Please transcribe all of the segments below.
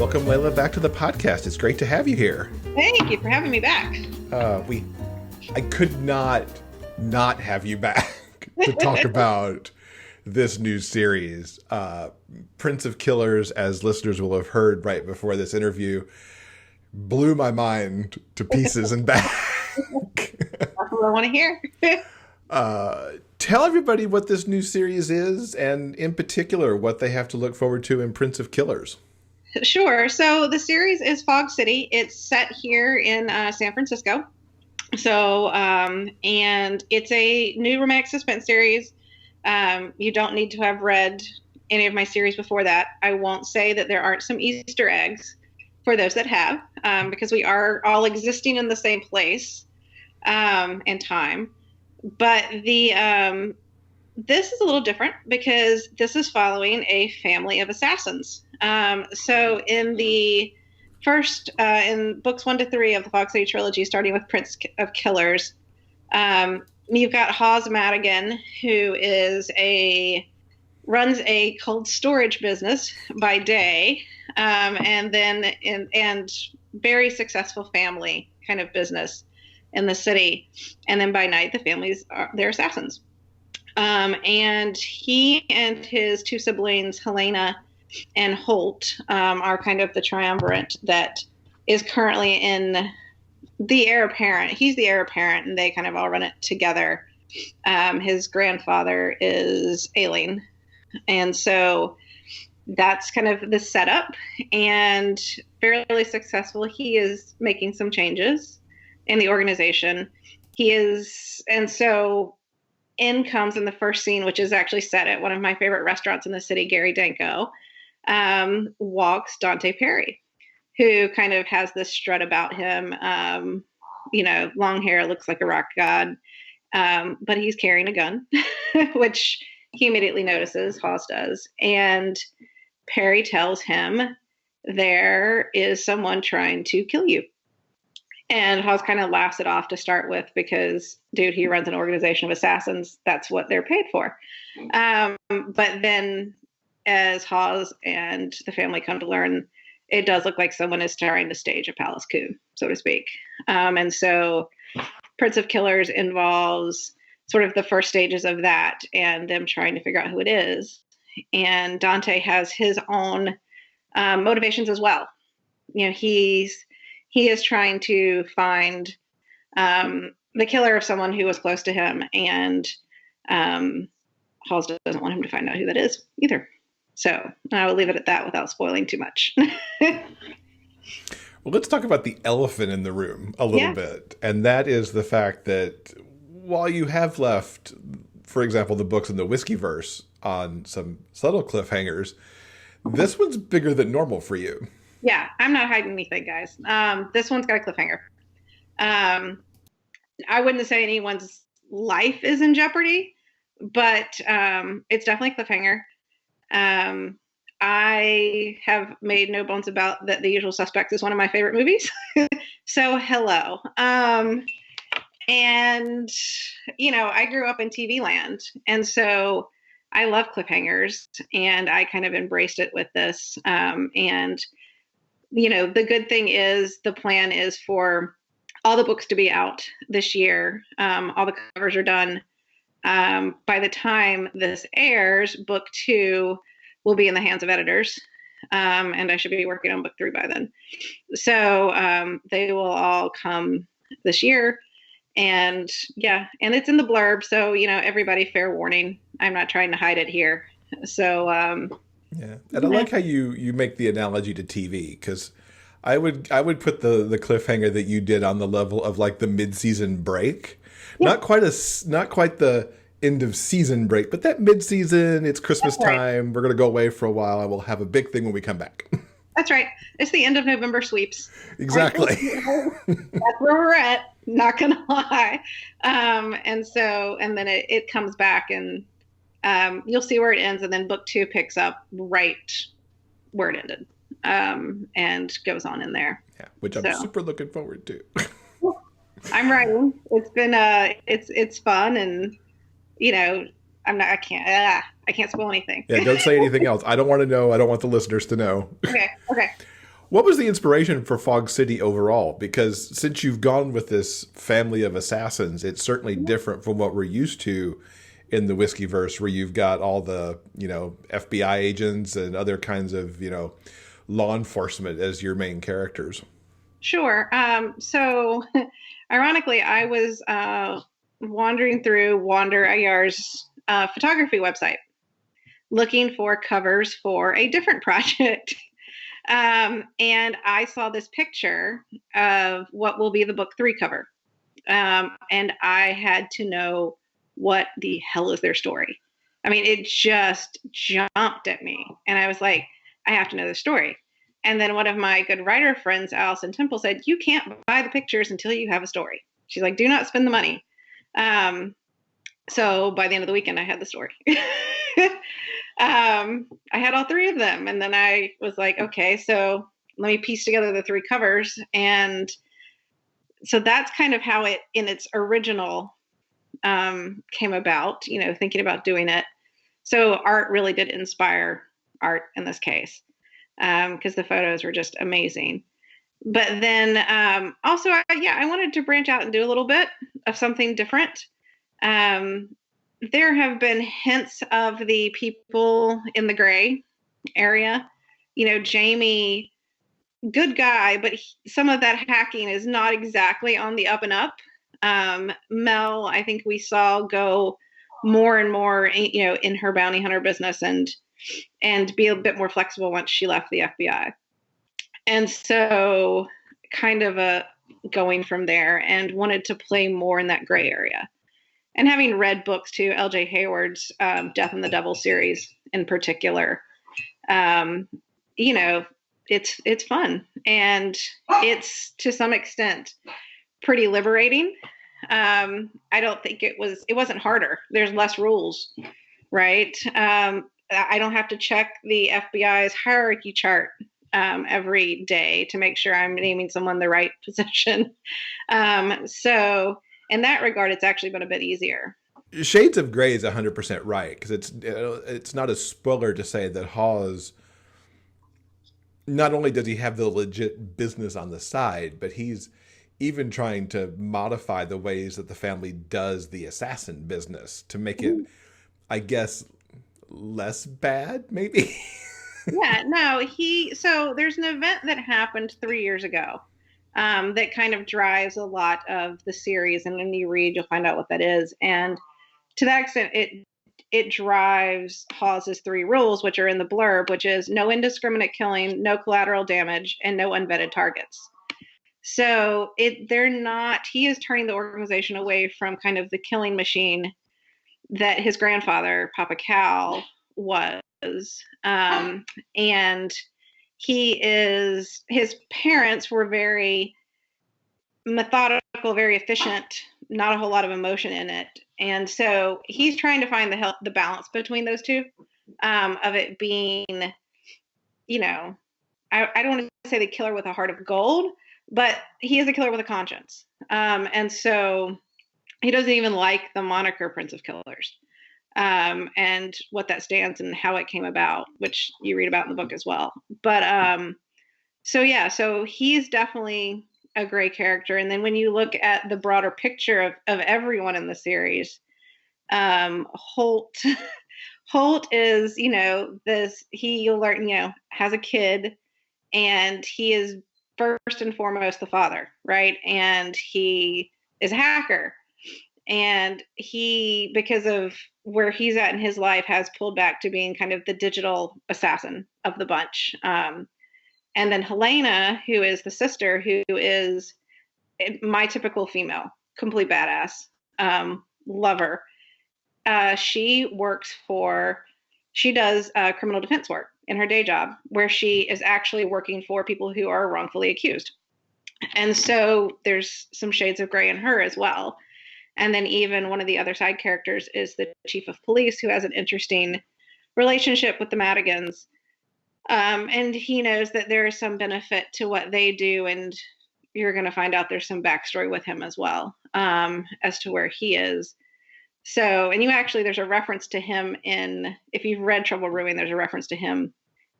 Welcome, Layla, back to the podcast. It's great to have you here. Thank you for having me back. I could not have you back to talk about this new series. Prince of Killers, as listeners will have heard right before this interview, blew my mind to pieces and back. That's what I want to hear. Tell everybody what this new series is, and in particular, what they have to look forward to in Prince of Killers. Sure. So the series is Fog City. It's set here in San Francisco. So, and it's a new romantic suspense series. You don't need to have read any of my series before that. I won't say that there aren't some Easter eggs for those that have, because we are all existing in the same place and time. But this is a little different because this is following a family of assassins. So in the first, in books 1 to 3 of the Fog City trilogy, starting with Prince of Killers, you've got Hawes Madigan, who runs a cold storage business by day, and very successful family kind of business in the city. And then by night, they're assassins. And he and his two siblings, Helena and Holt, are kind of the triumvirate that is currently in the heir apparent. He's the heir apparent, and they kind of all run it together. His grandfather is ailing. And so that's kind of the setup, and fairly successful. He is making some changes in the organization. And so in comes in the first scene, which is actually set at one of my favorite restaurants in the city, Gary Danko, walks Dante Perry, who kind of has this strut about him, long hair, looks like a rock god, but he's carrying a gun, which he immediately notices, Hawes does. And Perry tells him, there is someone trying to kill you. And Hawes kind of laughs it off to start with because, dude, he runs an organization of assassins. That's what they're paid for. But then as Hawes and the family come to learn, it does look like someone is trying to stage a palace coup, so to speak. And so Prince of Killers involves sort of the first stages of that and them trying to figure out who it is. And Dante has his own motivations as well. He is trying to find the killer of someone who was close to him, and Halls doesn't want him to find out who that is either. So I will leave it at that without spoiling too much. Well, let's talk about the elephant in the room a little bit, and that is the fact that while you have left, for example, the books in the Whiskeyverse on some subtle cliffhangers, this one's bigger than normal for you. Yeah, I'm not hiding anything, guys. This one's got a cliffhanger. I wouldn't say anyone's life is in jeopardy, but it's definitely a cliffhanger. I have made no bones about that The Usual Suspects is one of my favorite movies. So hello. And, I grew up in TV land. And so I love cliffhangers, and I kind of embraced it with this. The good thing is the plan is for all the books to be out this year. All the covers are done. By the time this airs, book 2 will be in the hands of editors. And I should be working on book 3 by then. So they will all come this year. And and it's in the blurb. So, everybody, fair warning. I'm not trying to hide it here. So, yeah. And I like how you make the analogy to TV, because I would put the cliffhanger that you did on the level of like the mid-season break. Yeah. Not quite the end of season break, but that mid-season, it's Christmas time. We're going to go away for a while, and we'll have a big thing when we come back. That's right. It's the end of November sweeps. Exactly. That's where we're at. Not going to lie. And then it comes back, and you'll see where it ends. And then book 2 picks up right where it ended, and goes on in there. Yeah, which I'm super looking forward to. I'm writing. It's been it's fun, and I can't spoil anything. Yeah, don't say anything else. I don't want to know. I don't want the listeners to know. Okay. What was the inspiration for Fog City overall? Because since you've gone with this family of assassins, it's certainly different from what we're used to in the whiskey verse, where you've got all the, FBI agents and other kinds of, law enforcement as your main characters. Sure. So, ironically, I was wandering through Wander Ayar's photography website looking for covers for a different project. And I saw this picture of what will be the book 3 cover. And I had to know, what the hell is their story? I mean, it just jumped at me. And I was like, I have to know the story. And then one of my good writer friends, Allison Temple, said, you can't buy the pictures until you have a story. She's like, do not spend the money. So by the end of the weekend, I had the story. I had all 3 of them. And then I was like, okay, so let me piece together the 3 covers. And so that's kind of how it, in its original, came about, thinking about doing it. So art really did inspire art in this case, because the photos were just amazing. But then also, I wanted to branch out and do a little bit of something different. There have been hints of the people in the gray area. Jamie, good guy, but some of that hacking is not exactly on the up and up. Mel, I think we saw go more and more, in her bounty hunter business and be a bit more flexible once she left the FBI. And so kind of going from there, and wanted to play more in that gray area. And having read books too, L.J. Hayward's Death and the Devil series in particular, it's fun, and it's to some extent pretty liberating. I don't think it wasn't harder. There's less rules, right? I don't have to check the FBI's hierarchy chart every day to make sure I'm naming someone the right position. So in that regard, it's actually been a bit easier. Shades of Grey is 100% right, because it's not a spoiler to say that Hawes, not only does he have the legit business on the side, but he's even trying to modify the ways that the family does the assassin business to make it, I guess, less bad, maybe. Yeah, no, so there's an event that happened 3 years ago that kind of drives a lot of the series. And when you read, you'll find out what that is. And to that extent, it drives Hawes's 3 rules, which are in the blurb, which is no indiscriminate killing, no collateral damage, and no unvetted targets. So he is turning the organization away from kind of the killing machine that his grandfather, Papa Cal, was. And his parents were very methodical, very efficient, not a whole lot of emotion in it. And so he's trying to find the balance between those two, of it being, I don't want to say the killer with a heart of gold, but he is a killer with a conscience. And so he doesn't even like the moniker Prince of Killers, and what that stands and how it came about, which you read about in the book as well. But so he's definitely a great character. And then when you look at the broader picture of everyone in the series, Holt Holt is, has a kid, and he is first and foremost the father, right? And he is a hacker. And he, because of where he's at in his life, has pulled back to being kind of the digital assassin of the bunch. And then Helena, who is the sister, who is my typical female, complete badass, lover. She does criminal defense work in her day job, where she is actually working for people who are wrongfully accused. And so there's some shades of gray in her as well. And then even one of the other side characters is the chief of police, who has an interesting relationship with the Madigans. And he knows that there is some benefit to what they do, and you're going to find out there's some backstory with him as well, as to where he is. So, and there's a reference to him if you've read Trouble Brewing, there's a reference to him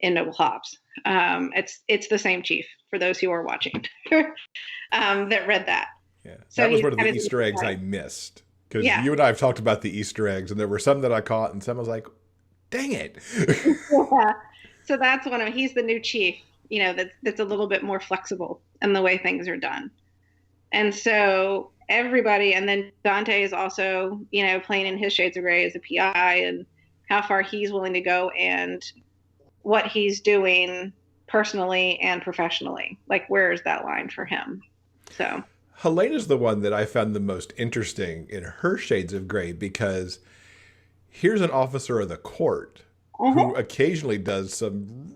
in Noble Hobbs. It's the same chief for those who are watching that read that. Yeah, So that was he's one of the kind of Easter eggs I right. missed, because Yeah. you and I have talked about the Easter eggs, and there were some that I caught, and some I was like, "Dang it!" Yeah. So that's one of he's the new chief, that's a little bit more flexible in the way things are done. And so everybody, and then Dante is also, playing in his shades of gray as a PI, and how far he's willing to go and what he's doing personally and professionally. Like, where is that line for him? So, Helena's the one that I found the most interesting in her shades of gray, because here's an officer of the court who uh-huh. occasionally does some,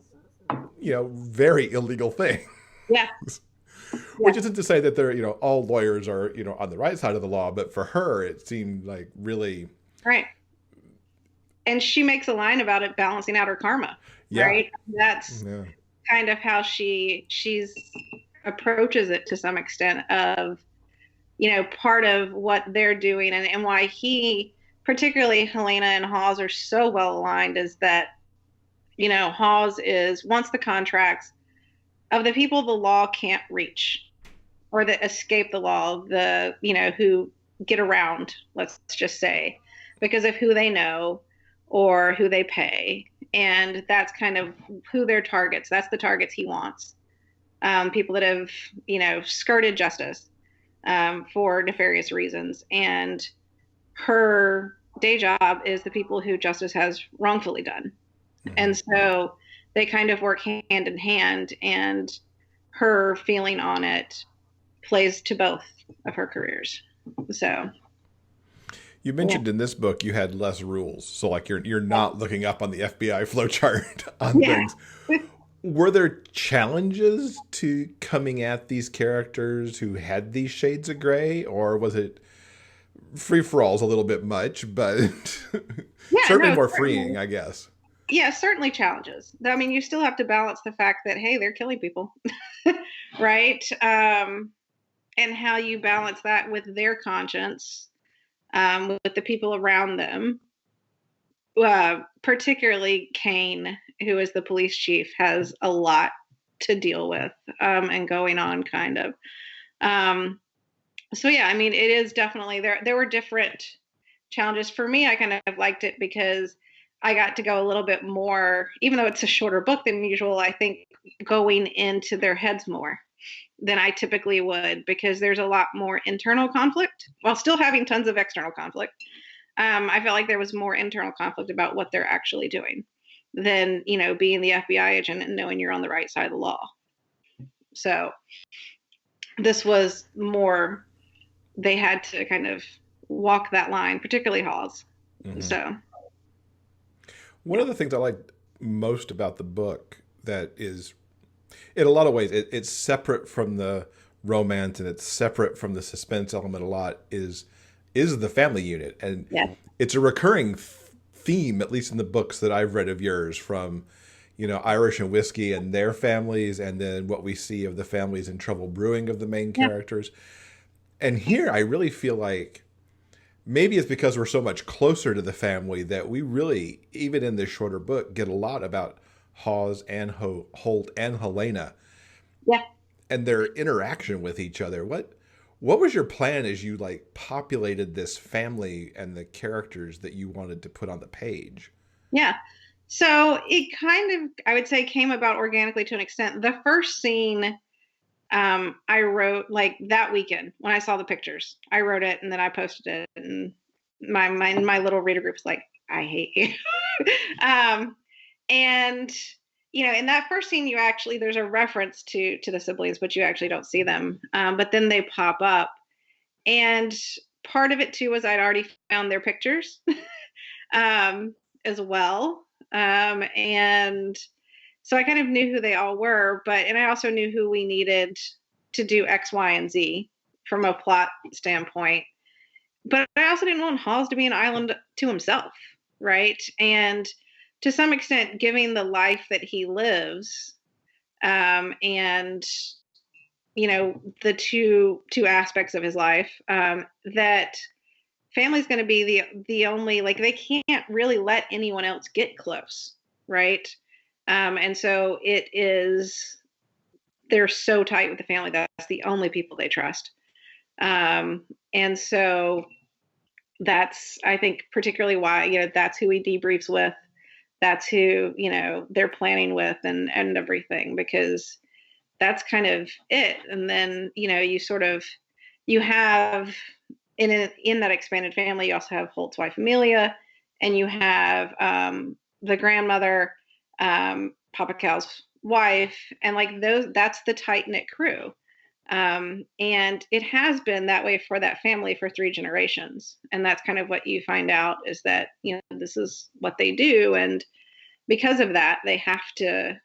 very illegal things. Yeah, yeah, Which isn't to say that they're, all lawyers are, on the right side of the law, but for her, it seemed like really, right. And she makes a line about it balancing out her karma, yeah, right? That's yeah. kind of how she's approaches it to some extent of, part of what they're doing, and why particularly Helena and Hawes are so well aligned is that, Hawes is wants the contracts of the people the law can't reach, or that escape the law, who get around, let's just say, because of who they know or who they pay. And that's kind of who their targets. That's the targets he wants. People that have, skirted justice for nefarious reasons. And her day job is the people who justice has wrongfully done. Mm-hmm. And so they kind of work hand in hand, and her feeling on it plays to both of her careers. So You yeah. mentioned in this book you had less rules, so like you're not looking up on the FBI flowchart on Yeah. things. Were there challenges to coming at these characters who had these shades of gray, or was it free for all's a little bit much, but Yeah, certainly no, more certainly. freeing, I guess. Yeah, certainly challenges. I mean, you still have to balance the fact that, hey, they're killing people, right? And how you balance that with their conscience, with the people around them. Particularly Kane, who is the police chief, has a lot to deal with, and going on, kind of. So yeah, I mean, it is definitely there were different challenges. For me, I kind of liked it because I got to go a little bit more, even though it's a shorter book than usual, I think going into their heads more than I typically would, because there's a lot more internal conflict while still having tons of external conflict. I felt like there was more internal conflict about what they're actually doing than, being the FBI agent and knowing you're on the right side of the law. So this was more, they had to kind of walk that line, particularly Hawes. Mm-hmm. So one of the things I liked most about the book that is, in a lot of ways, it's separate from the romance and it's separate from the suspense element a lot, is the family unit. And yeah. it's a recurring theme, at least in the books that I've read of yours, from, Irish and Whiskey and their families, and then what we see of the families in Trouble Brewing of the main characters. And here I really feel like maybe it's because we're so much closer to the family that we really, even in this shorter book, get a lot about Hawes and Holt and Helena. Yeah. And their interaction with each other. What was your plan as you populated this family and the characters that you wanted to put on the page? Yeah. So it kind of, I would say, came about organically to an extent. The first scene I wrote that weekend when I saw the pictures. I wrote it and then I posted it, and my little reader group was like, I hate you. And in that first scene, there's a reference to the siblings, but you actually don't see them. But then they pop up, and part of it too was I'd already found their pictures as well. And so I kind of knew who they all were, and I also knew who we needed to do X, Y, and Z from a plot standpoint. But I also didn't want Hawes to be an island to himself, right? And to some extent, giving the life that he lives, and the two aspects of his life, that family's going to be the only, they can't really let anyone else get close, right? And so they're so tight with the family. That's the only people they trust. And so that's, I think, particularly why, that's who he debriefs with. That's who, they're planning with and everything, because that's kind of it. And then, you have in that expanded family, you also have Holt's wife, Amelia, and you have the grandmother, Papa Cal's wife, and like that's the tight knit crew. And it has been that way for that family for 3 generations. And that's kind of what you find out, is that, this is what they do. And because of that, they have to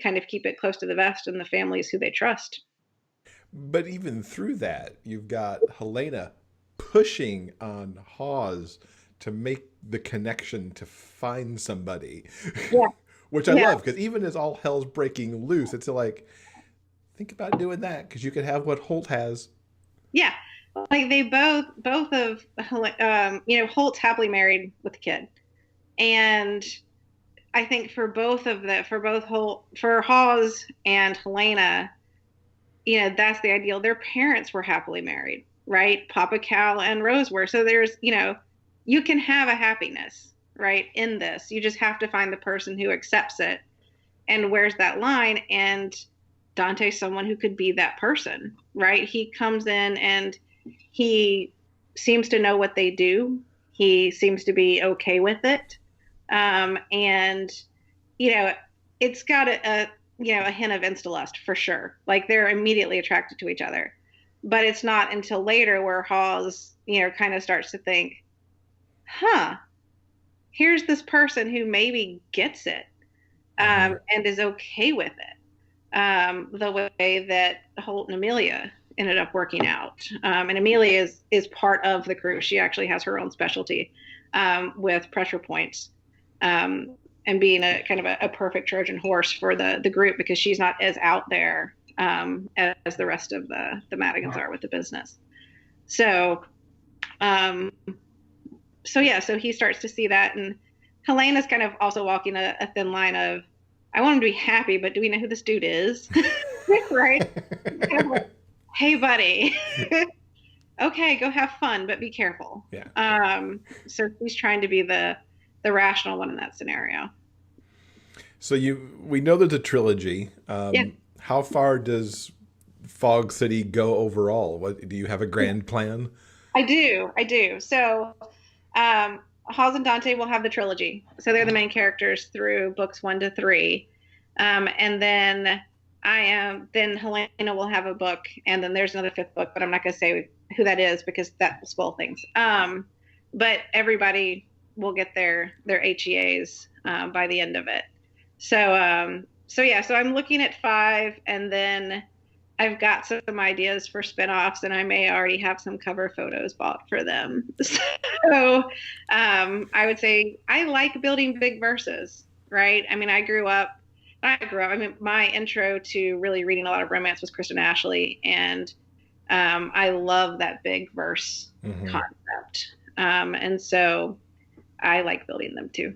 kind of keep it close to the vest, and the families who they trust. But even through that, you've got Helena pushing on Hawes to make the connection to find somebody. Yeah. Which I love, because even as all hell's breaking loose, it's like, think about doing that, because you could have what Holt has. Yeah. Like they both of, Holt's happily married with a kid. And I think for both Holt, for Hawes and Helena, that's the ideal. Their parents were happily married, right? Papa Cal and Rose were. So there's, you can have a happiness, right, in this. You just have to find the person who accepts it. And where's that line? And Dante's someone who could be that person, right? He comes in and he seems to know what they do. He seems to be okay with it. And, it's got a hint of insta-lust for sure. Like they're immediately attracted to each other. But it's not until later where Hawes, kind of starts to think, here's this person who maybe gets it, and is okay with it. The way that Holt and Amelia ended up working out. And Amelia is part of the crew. She actually has her own specialty with pressure points, and being a kind of a perfect Trojan horse for the group, because she's not as out there as the rest of the Madigans are with the business. So he starts to see that, and Helena's kind of also walking a thin line of, I want him to be happy, but do we know who this dude is? Right? Kind of like, hey, buddy. Okay, go have fun, but be careful. Yeah. So he's trying to be the rational one in that scenario. So we know there's a trilogy. How far does Fog City go overall? What do you have a grand plan? I do. So Hawes and Dante will have the trilogy. So they're the main characters through books 1 to 3. And then then Helena will have a book, and then there's another 5th book, but I'm not going to say who that is because that will spoil things. But everybody will get their HEAs by the end of it. So I'm looking at 5, and then I've got some ideas for spinoffs, and I may already have some cover photos bought for them. So I would say I like building big verses, right? I mean, my intro to really reading a lot of romance was Kristen Ashley, and I love that big verse concept. And so I like building them too.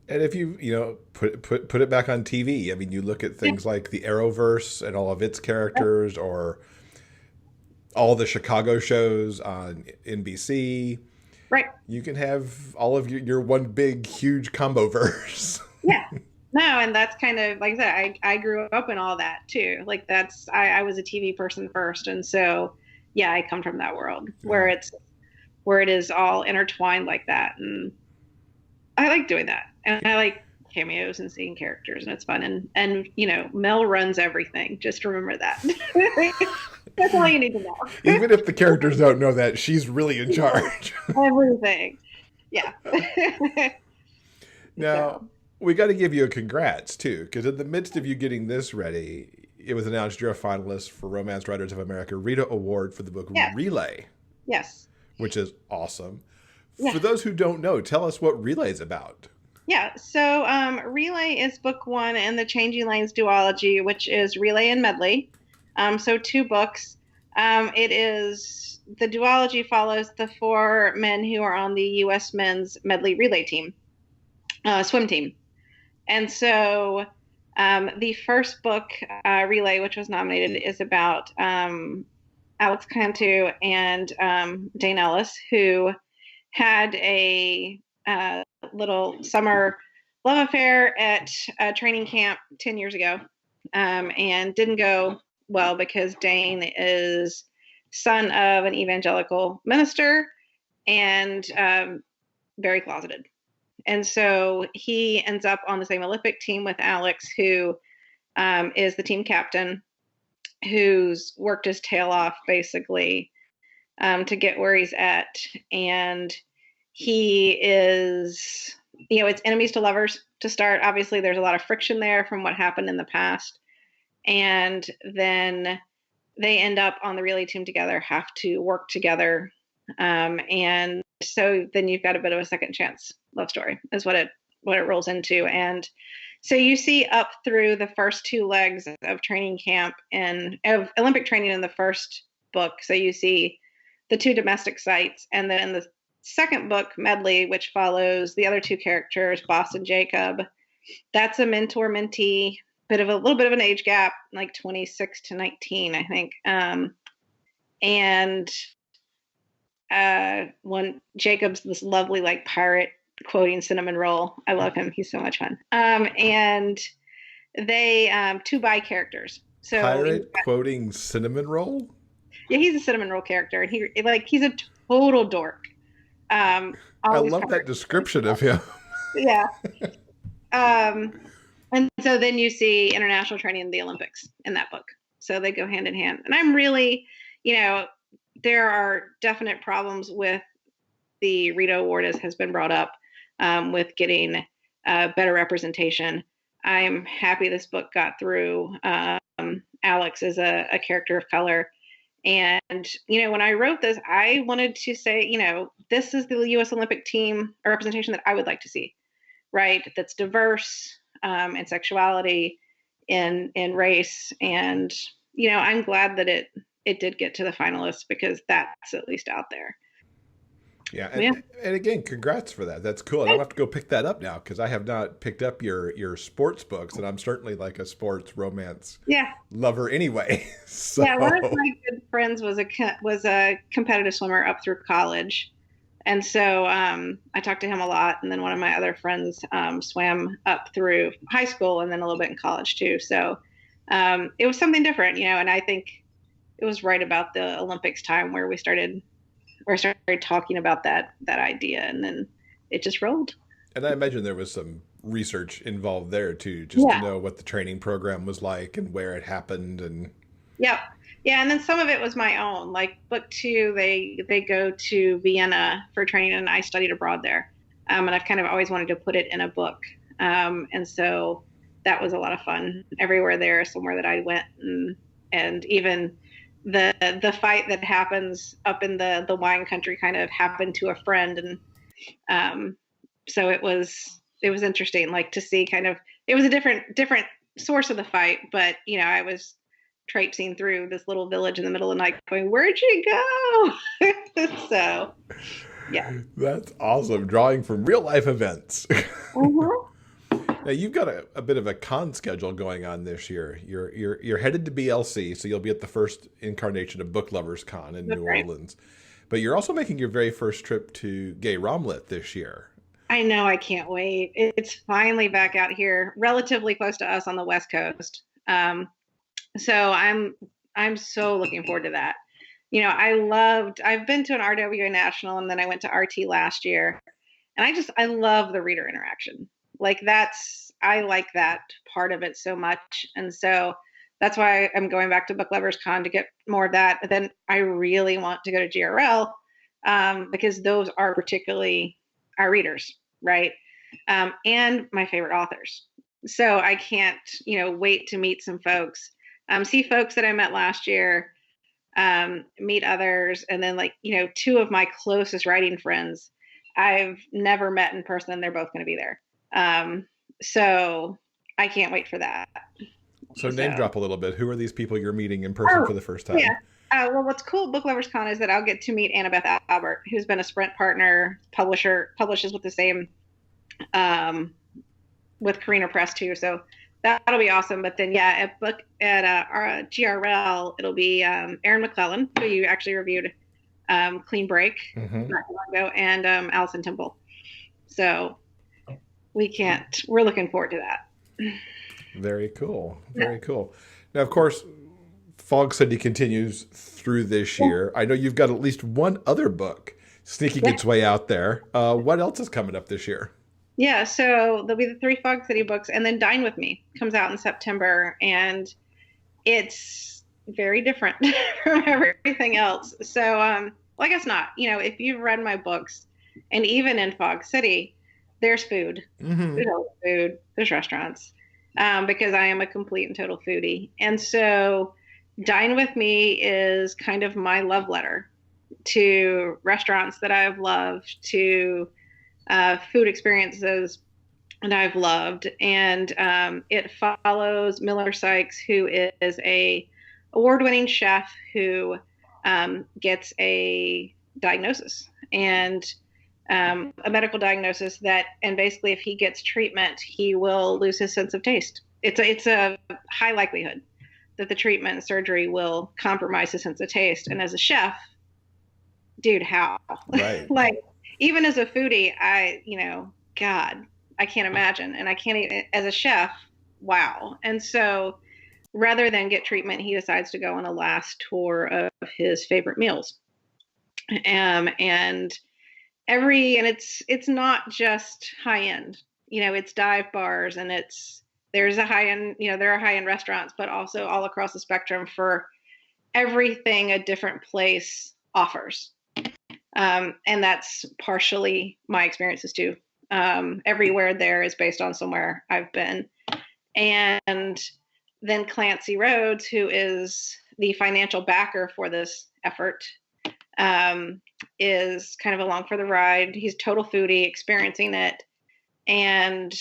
And if you put it back on TV, I mean, you look at things like the Arrowverse and all of its characters, or all the Chicago shows on NBC. Right. You can have all of your one big, huge combo verse. Yeah. No, and that's kind of, like I said, I grew up in all that too. Like I was a TV person first. And so, yeah, I come from that world where it is all intertwined like that. And I like doing that. And I like cameos and seeing characters, and it's fun. And Mel runs everything. Just remember that. That's all you need to know. Even if the characters don't know that, she's really in charge. Everything. Yeah. Now, we got to give you a congrats, too, because in the midst of you getting this ready, it was announced you're a finalist for Romance Writers of America RITA Award for the book Relay. Yes. Which is awesome. Yeah. For those who don't know, tell us what Relay is about. Yeah, so Relay is book 1 in the Changing Lanes duology, which is Relay and Medley. So 2 books. The duology follows the 4 men who are on the U.S. men's medley relay team, swim team. And so the first book, Relay, which was nominated, is about Alex Cantu and Dane Ellis, who had a little summer love affair at a training camp 10 years ago, and didn't go well because Dane is son of an evangelical minister and very closeted. And so he ends up on the same Olympic team with Alex, who is the team captain, who's worked his tail off basically to get where he's at. And he is, it's enemies to lovers to start. Obviously, there's a lot of friction there from what happened in the past. And then they end up on the relay team together, have to work together. And so then you've got a bit of a second chance love story is what it rolls into. And so you see up through the first two legs of training camp and of Olympic training in the first book. So you see the two domestic sites, and then in the second book, Medley, which follows the other two characters, Boss and Jacob, that's a mentor-mentee, little bit of an age gap, like 26 to 19, I think. And one Jacob's this lovely like pirate quoting cinnamon roll. I love him. He's so much fun. And they two bi characters. So pirate quoting cinnamon roll? Yeah, he's a cinnamon roll character, and he's a total dork. I love that description of him. Yeah. And so then you see international training in the Olympics in that book. So they go hand in hand. And I'm really, there are definite problems with the RITA award, as has been brought up, with getting better representation. I'm happy this book got through. Alex is a character of color. And, when I wrote this, I wanted to say, this is the U.S. Olympic team, a representation that I would like to see, right? That's diverse in sexuality, in race. And, I'm glad that it did get to the finalists, because that's at least out there. Yeah. And again, congrats for that. That's cool. And I'll have to go pick that up now, because I have not picked up your sports books, and I'm certainly like a sports romance lover anyway. So. Yeah, one of my good friends was a competitive swimmer up through college. And so I talked to him a lot. And then one of my other friends swam up through high school and then a little bit in college too. So it was something different, and I think it was right about the Olympics time where we started talking about that idea, and then it just rolled. And I imagine there was some research involved there too, just to know what the training program was like and where it happened. And yeah, and then some of it was my own. Like book 2, they go to Vienna for training, and I studied abroad there, and I've kind of always wanted to put it in a book, and so that was a lot of fun. Everywhere there, somewhere that I went, and even the fight that happens up in the wine country kind of happened to a friend, and so it was interesting, like to see kind of, it was a different source of the fight, but I was traipsing through this little village in the middle of the night going, where'd you go? So yeah, that's awesome, drawing from real life events. Mm-hmm. Now you've got a bit of a con schedule going on this year. You're headed to BLC, so you'll be at the first incarnation of Book Lovers Con in New Orleans. But you're also making your very first trip to Gay Romlit this year. I know, I can't wait. It's finally back out here, relatively close to us on the West Coast. So I'm so looking forward to that. I've been to an RWA National, and then I went to RT last year, and I love the reader interaction. Like I like that part of it so much. And so that's why I'm going back to Book Lovers Con to get more of that. But then I really want to go to GRL because those are particularly our readers, right? And my favorite authors. So I can't, wait to meet some folks, see folks that I met last year, meet others. And then two of my closest writing friends I've never met in person, and they're both going to be there. So I can't wait for that. So name drop a little bit. Who are these people you're meeting in person for the first time? Yeah. Well, what's cool at Book Lovers Con is that I'll get to meet Annabeth Albert, who's been a Sprint partner, publishes with the same with Carina Press too. So that'll be awesome. But then, yeah, at book at our GRL, it'll be Erin McClellan, who you actually reviewed, Clean Break Mm-hmm. not too long ago, and Allison Temple. So we're looking forward to that. Very cool. Very cool. Now, of course, Fog City continues through this year. I know you've got at least one other book sneaking its way out there. What else is coming up this year? Yeah, so there'll be the 3 Fog City books, and then Dine with Me comes out in September, and it's very different from everything else. So, well, I guess not. You know, if you've read my books, and even in Fog City, there's food. Mm-hmm. There's always food. There's restaurants, because I am a complete and total foodie. And so Dine with Me is kind of my love letter to restaurants that I've loved, to food experiences that I've loved. And it follows Miller Sykes, who is a award-winning chef who gets a diagnosis, and a medical diagnosis and basically if he gets treatment, he will lose his sense of taste. It's a high likelihood that the treatment and surgery will compromise his sense of taste. And as a chef, dude, how? Right. Like, even as a foodie, God, I can't imagine. And I can't even, as a chef, wow. And so rather than get treatment, he decides to go on a last tour of his favorite meals. And it's not just high end, it's dive bars, and there's a high end, there are high end restaurants, but also all across the spectrum for everything a different place offers. And that's partially my experiences too. Everywhere there is based on somewhere I've been. And then Clancy Rhodes, who is the financial backer for this effort, is kind of along for the ride. He's total foodie, experiencing it, and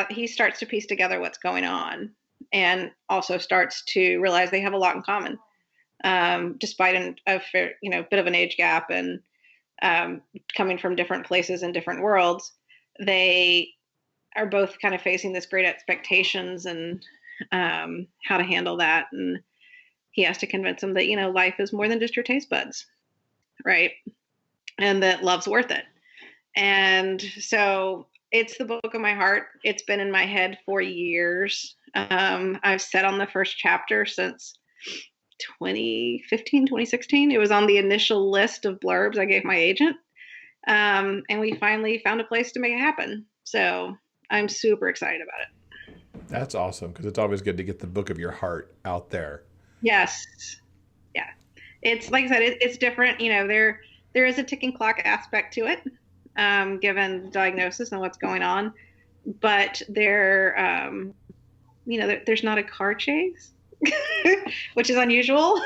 he starts to piece together what's going on, and also starts to realize they have a lot in common, despite a bit of an age gap, and coming from different places and different worlds. They are both kind of facing this great expectations, and how to handle that. And he has to convince them that, life is more than just your taste buds, right? And that love's worth it. And so it's the book of my heart. It's been in my head for years. I've sat on the first chapter since 2015, 2016. It was on the initial list of blurbs I gave my agent. And we finally found a place to make it happen. So I'm super excited about it. That's awesome, because it's always good to get the book of your heart out there. Yes. Yeah. It's like I said, it's different. There is a ticking clock aspect to it, given the diagnosis and what's going on. But there's not a car chase, which is unusual.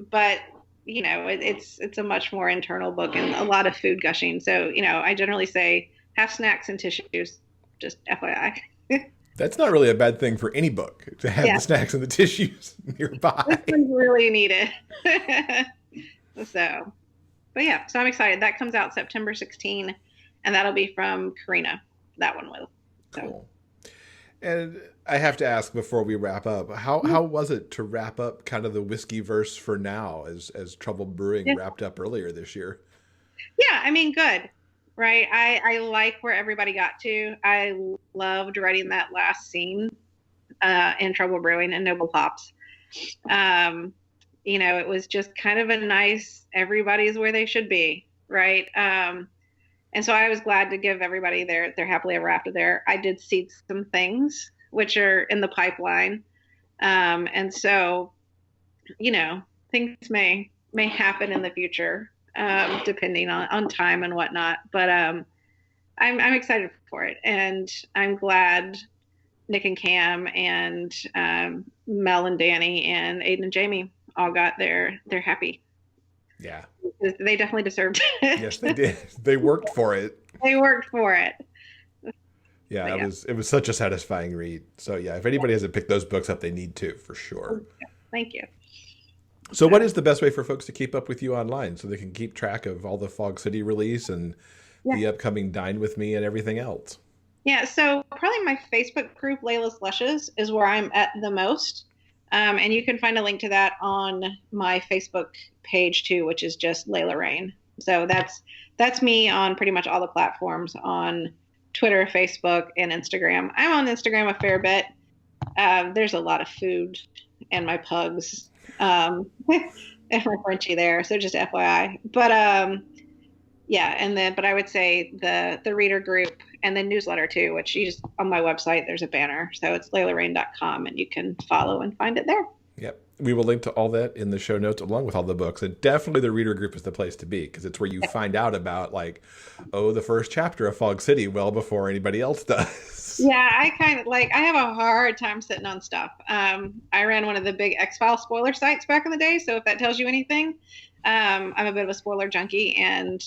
But it's a much more internal book and a lot of food gushing. So I generally say have snacks and tissues. Just FYI. That's not really a bad thing for any book, to have the snacks and the tissues nearby. This one's really needed. So I'm excited. That comes out September 16, and that'll be from Carina. That one will. So. Cool. And I have to ask before we wrap up, how was it to wrap up kind of the whiskey verse for now, as Trouble Brewing wrapped up earlier this year? Yeah, I mean, good. Right. I like where everybody got to. I loved writing that last scene in Trouble Brewing and Noble Hops. It was just kind of a nice, everybody's where they should be. Right. And so I was glad to give everybody their happily ever after there. I did seed some things which are in the pipeline. And so, things may happen in the future. Depending on time and whatnot, but I'm excited for it, and I'm glad Nick and Cam and Mel and Danny and Aiden and Jamie all got they're happy. Yeah, they definitely deserved it. Yes, they did. They worked for it. They worked for it. Yeah, it was such a satisfying read. So yeah, if anybody hasn't picked those books up, they need to, for sure. Thank you. So what is the best way for folks to keep up with you online so they can keep track of all the Fog City release and Yeah. the upcoming Dine with Me and everything else. Yeah, so probably my Facebook group, Layla's Lushes, is where I'm at the most. And you can find a link to that on my Facebook page too, which is just Layla Reyne. So that's me on pretty much all the platforms on Twitter, Facebook, and Instagram. I'm on Instagram a fair bit. There's a lot of food and my pugs and my Frenchie there. So just FYI. But yeah, but I would say the reader group and the newsletter too, which you just on my website there's a banner, so it's laylareyne.com, and you can follow and find it there. Yep. We will link to all that in the show notes along with all the books. And definitely the reader group is the place to be because it's where you find out about the first chapter of Fog City well before anybody else does. Yeah, I kind of I have a hard time sitting on stuff. I ran one of the big X-Files spoiler sites back in the day, so if that tells you anything, I'm a bit of a spoiler junkie and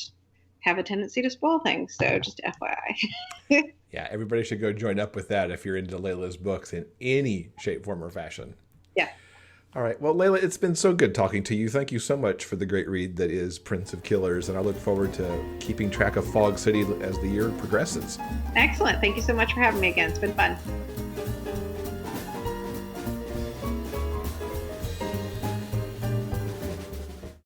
have a tendency to spoil things. So just FYI. Yeah, everybody should go join up with that if you're into Layla's books in any shape, form, or fashion. Yeah. All right. Well, Layla, it's been so good talking to you. Thank you so much for the great read that is Prince of Killers, and I look forward to keeping track of Fog City as the year progresses. Excellent. Thank you so much for having me again. It's been fun.